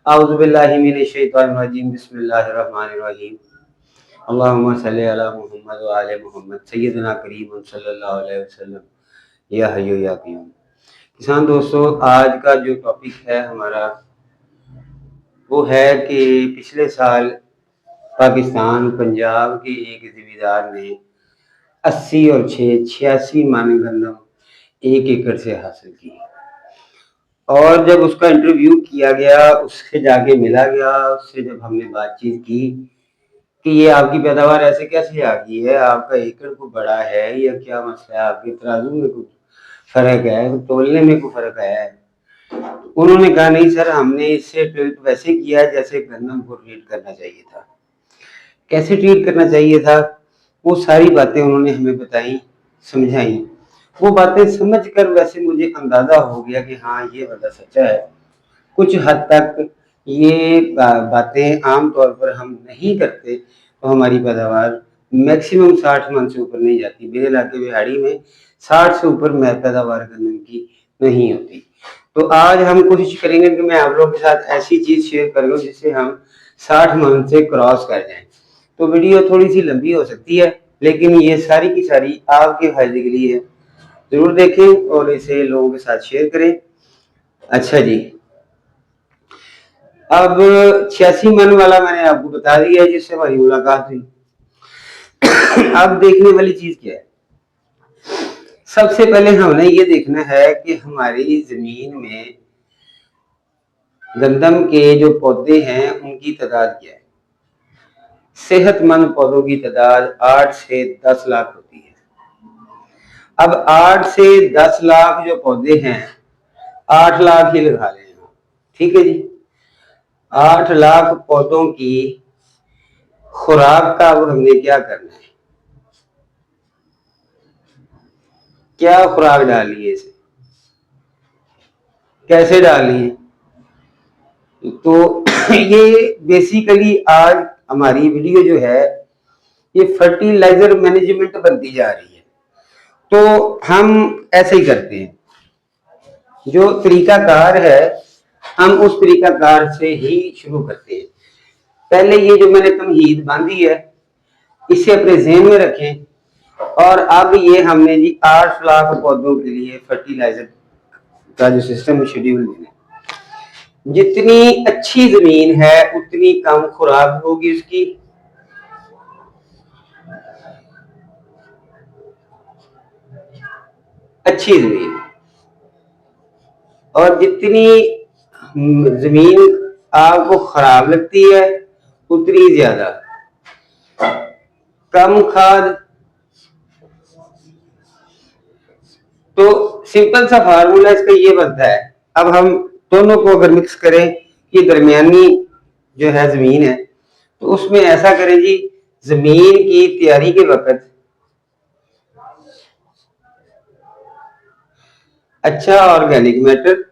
औज़ुबिल्लाहि मिनश्शैतानिर्रजीम बिस्मिल्लाहिर्रहमानिर्रहीम अल्लाहुम्मा सल्लि अला मुहम्मद व आले मुहम्मद सय्यदना करीम सल्लल्लाहु अलैहि वसल्लम या हय्यु या क़य्यूम। किसान दोस्तों, आज का जो टॉपिक है हमारा वो है कि पिछले साल पाकिस्तान पंजाब के एक ज़मींदार ने 80 और 86 मन गंदम 1 एकड़ से हासिल की। और जब उसका इंटरव्यू किया गया, उससे जाके मिला गया, उससे जब हमने बातचीत की कि ये आपकी पैदावार ऐसे कैसे आ गई है, आपका एकड़ को बड़ा है या क्या मसला है, आपके तराजू में कुछ फर्क है, तोलने में कोई फर्क आया है। उन्होंने कहा नहीं सर, हमने इससे ट्रीट वैसे किया है जैसे गंदम को ट्रीट करना चाहिए था। कैसे ट्रीट करना चाहिए था, वो सारी बातें उन्होंने हमें बताई, समझाई। वो बातें समझकर वैसे मुझे अंदाजा हो गया कि हाँ ये बंदा सच्चा है। कुछ हद तक ये बातें आम तौर पर हम नहीं करते तो हमारी पैदावार मैक्सिमम 60 मन से ऊपर नहीं जाती। मेरे इलाके बिहाड़ी में 60 से ऊपर पैदावार गन्ने की नहीं होती। तो आज हम कोशिश करेंगे कि मैं आप लोगों के साथ ऐसी चीज शेयर करूँ जिससे हम 60 मन से क्रॉस कर जाएं। तो वीडियो थोड़ी सी लंबी हो सकती है, लेकिन ये सारी की सारी आपके फायदे के लिए है। जरूर देखें और इसे लोगों के साथ शेयर करें। अच्छा जी, अब 86 मन वाला मैंने आपको बता दिया है जिससे हमारी मुलाकात हुई। अब देखने वाली चीज क्या है, सबसे पहले हमने ये देखना है कि हमारी जमीन में गंदम के जो पौधे हैं उनकी तादाद क्या है। सेहतमंद पौधों की तादाद 8 से 10 लाख होती है। अब 8 से 10 लाख जो पौधे हैं, 8 लाख ही लगा लें, ठीक है जी। 8 लाख पौधों की खुराक का अब हमने क्या करना है, क्या खुराक डालनी है, इसे कैसे डालनी है। तो ये बेसिकली आज हमारी वीडियो जो है ये फर्टिलाइजर मैनेजमेंट बनती जा रही है। तो हम ऐसे ही करते हैं, जो तरीकाकार है हम उस तरीकाकार से ही शुरू करते हैं। पहले ये जो मैंने तमहीद बांधी है इसे अपने ज़हन में रखें। और अब ये हमने जी 8 लाख पौधों के लिए फर्टिलाइजर का जो सिस्टम शेड्यूल देना है। जितनी अच्छी जमीन है उतनी कम खुराक होगी उसकी, अच्छी जमीन। और जितनी जमीन आपको खराब लगती है उतनी ज्यादा कम खाद। तो सिंपल सा फार्मूला इसका ये बनता है। अब हम दोनों को अगर मिक्स करें कि दरमियानी जो है जमीन है, तो उसमें ऐसा करें जी, जमीन की तैयारी के वक्त अच्छा ऑर्गेनिक मैटर,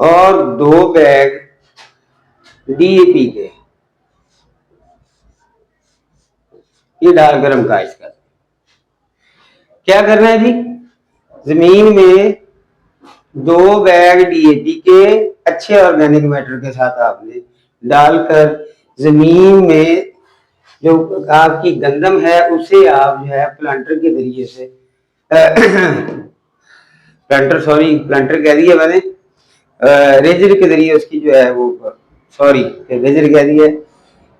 और 2 बैग डीएपी के ये डालकर हम काश्त कर। क्या करना है जी, जमीन में 2 बैग डीएपी के अच्छे ऑर्गेनिक मैटर के साथ आपने डालकर जमीन में जो आपकी गंदम है उसे आप जो है प्लांटर के जरिए से प्लांटर कह दिया मैंने, रेजर के जरिए उसकी जो है वो, सॉरी रेजर कह दिया,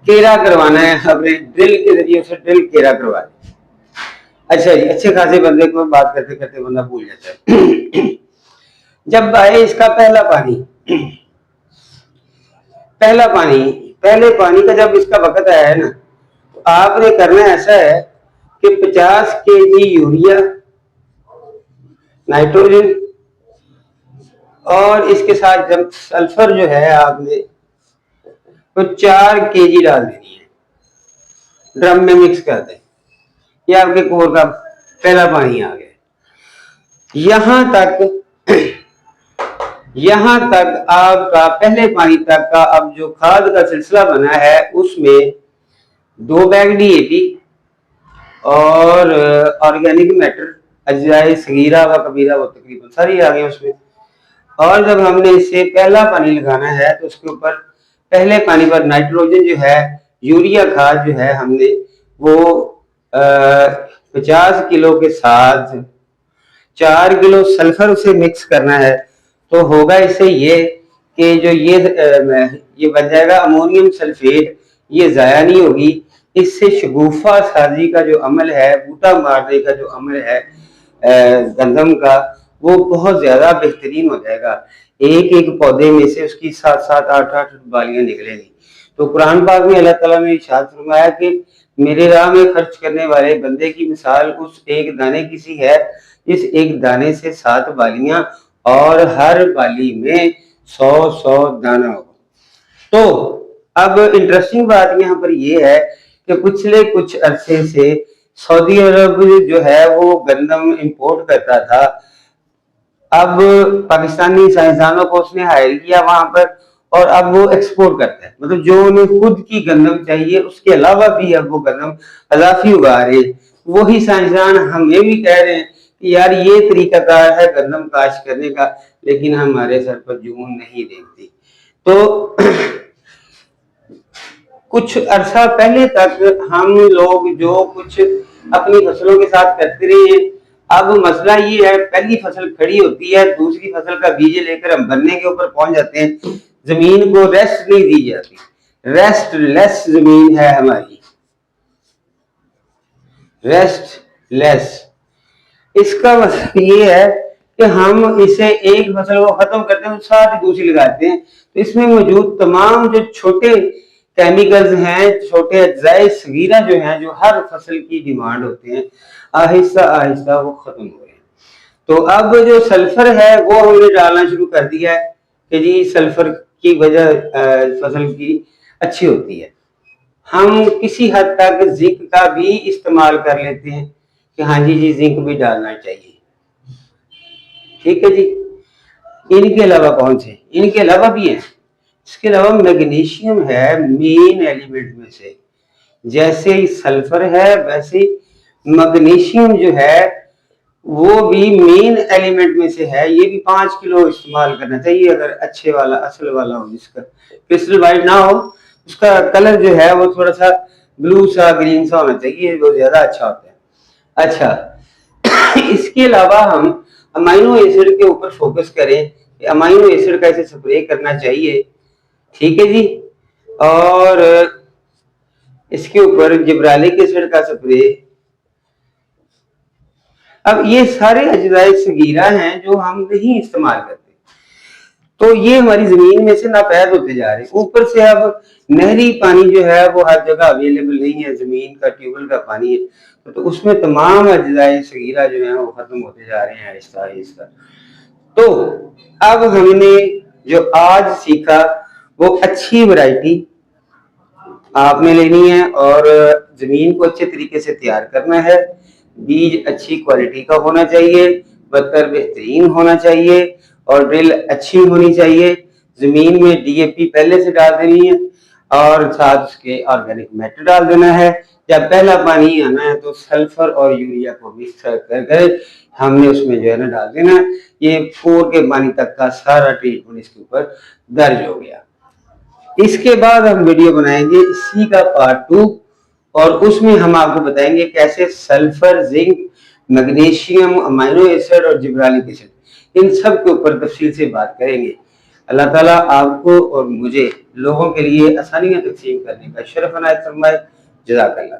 केरा करवाना है अपने ड्रिल के जरिए उसे ड्रिल केरा करवा दें। अच्छा जी, अच्छे खासे बंदे को बात करते करते बंदा भूल जाता है। जब आए इसका पहले पानी का जब इसका वक्त आया है ना, तो आपने करना ऐसा है कि 50 केजी यूरिया, नाइट्रोजन और इसके साथ जब सल्फर जो है आपने तो 4 केजी डाल देनी है, ड्रम में मिक्स कर दें। ये आपके कोर का पहला पानी आ गया। यहां तक यहाँ तक आपका पहले पानी तक का अब जो खाद का सिलसिला बना है उसमें 2 बैग डीएपी और ऑर्गेनिक मैटर, अजवाय सगीरा व कबीरा वो तकरीबन सारी आ गई उसमें। और जब हमने इससे पहला पानी लगाना है तो उसके ऊपर पहले पानी पर नाइट्रोजन जो है, यूरिया खाद जो है, हमने वो 50 किलो के साथ 4 किलो सल्फर उसे मिक्स करना है। तो होगा इससे ये कि जो ये बन जाएगा अमोनियम सल्फेट, ये जाया नहीं होगी। इससे शगुफा साजी का जो अमल है, बूटा मारने का जो अमल है गंदम का, वो बहुत ज्यादा बेहतरीन हो जाएगा। एक एक पौधे में से उसकी 7-7 8-8 बालियां निकलेंगी। तो कुरान पाक में अल्लाह ताला ने इरशाद फरमाया कि मेरे राह में खर्च करने वाले बंदे की मिसाल उस एक दाने की सी है, इस एक दाने से 7 बालियां और हर बाली में 100-100 दाना हो। तो अब इंटरेस्टिंग बात यहाँ पर यह है कि पिछले कुछ अरसे से सऊदी अरब जो है वो गंदम इंपोर्ट करता था। अब पाकिस्तानी साइंसदानों को उसने हायर किया वहां पर, और अब वो एक्सपोर्ट करता है। मतलब जो उन्हें खुद की गंदम चाहिए उसके अलावा भी अब वो गंदम अजाफी उगा रहे। वही साइंसदान हमें भी कह रहे हैं कि यार ये तरीकाकार है गंदम काश्त करने का, लेकिन हमारे सर पर जून नहीं देखती। तो कुछ अरसा पहले तक हम लोग जो कुछ अपनी फसलों के साथ करते रहे, अब मसला ये है पहली फसल खड़ी होती है, दूसरी फसल का बीज लेकर हम बनने के ऊपर पहुंच जाते हैं। जमीन को रेस्ट नहीं दी जाती, रेस्ट लेस जमीन है हमारी, रेस्ट लेस। इसका मतलब ये है कि हम इसे एक फसल को खत्म करते हैं साथ ही दूसरी लगाते हैं। तो इसमें मौजूद तमाम जो छोटे केमिकल्स हैं, छोटे अज्जाए सगीरा जो हैं, जो हर फसल की डिमांड होते हैं, आहिस्ता आहिस्ता वो खत्म हो गए। तो अब जो सल्फर है वो हमने डालना शुरू कर दिया है कि जी सल्फर की वजह फसल की अच्छी होती है। हम किसी हद तक जिंक का भी इस्तेमाल कर लेते हैं कि हाँ जी जिंक भी डालना चाहिए, ठीक है जी। इनके अलावा कौन से, इनके अलावा भी है, इसके अलावा मैग्नीशियम है मेन एलिमेंट में से। जैसे ही सल्फर है वैसे मैग्नीशियम जो है वो भी मेन एलिमेंट में से है। ये भी 5 किलो इस्तेमाल करना चाहिए अगर अच्छे वाला असल वाला हो, जिसका क्रिस्टल वाइट ना हो, उसका कलर जो है वो थोड़ा सा ब्लू सा ग्रीन सा होना चाहिए, वो ज्यादा अच्छा होता है। अच्छा इसके अलावा हम अमाइनो एसिड के ऊपर फोकस करें कि अमाइनो एसिड का इसे स्प्रे करना चाहिए, ठीक है जी। और इसके ऊपर जिब्रालिक एसिड का स्प्रे। अब ये सारे अजजाए सगीरा हैं जो हम नहीं इस्तेमाल करते, तो ये हमारी जमीन में से नापैद होते जा रहे हैं। ऊपर से अब नहरी पानी जो है वो हर जगह अवेलेबल नहीं है, जमीन का ट्यूबवेल का पानी है, तो उसमें तमाम अजजाए सगीरा जो है वो खत्म होते जा रहे हैं आहिस्ता आहिस्ता। तो अब हमने जो आज सीखा वो अच्छी वैरायटी आपने लेनी है और जमीन को अच्छे तरीके से तैयार करना है। बीज अच्छी क्वालिटी का होना चाहिए, बत्तर बेहतरीन होना चाहिए और ड्रिल अच्छी होनी चाहिए। जमीन में डीएपी पहले से डाल देनी है और साथ उसके ऑर्गेनिक मैटर डाल देना है। जब पहला पानी आना है तो सल्फर और यूरिया को मिक्स कर हमने उसमें जो है ना डाल देना है। ये 4 के पानी तक का सारा ट्रीटमेंट इसके ऊपर दर्ज हो गया। इसके बाद हम वीडियो बनाएंगे इसी का पार्ट 2 और उसमें हम आपको बताएंगे कैसे sulphur, zinc, magnesium, amino acid और जिब्रालिक एसिड इन सब के ऊपर तफसील से बात करेंगे। अल्लाह ताला आपको और मुझे लोगों के लिए आसानियां तकसीम करने का शरफ अनायत फरमाए। जज़ाकल्लाह।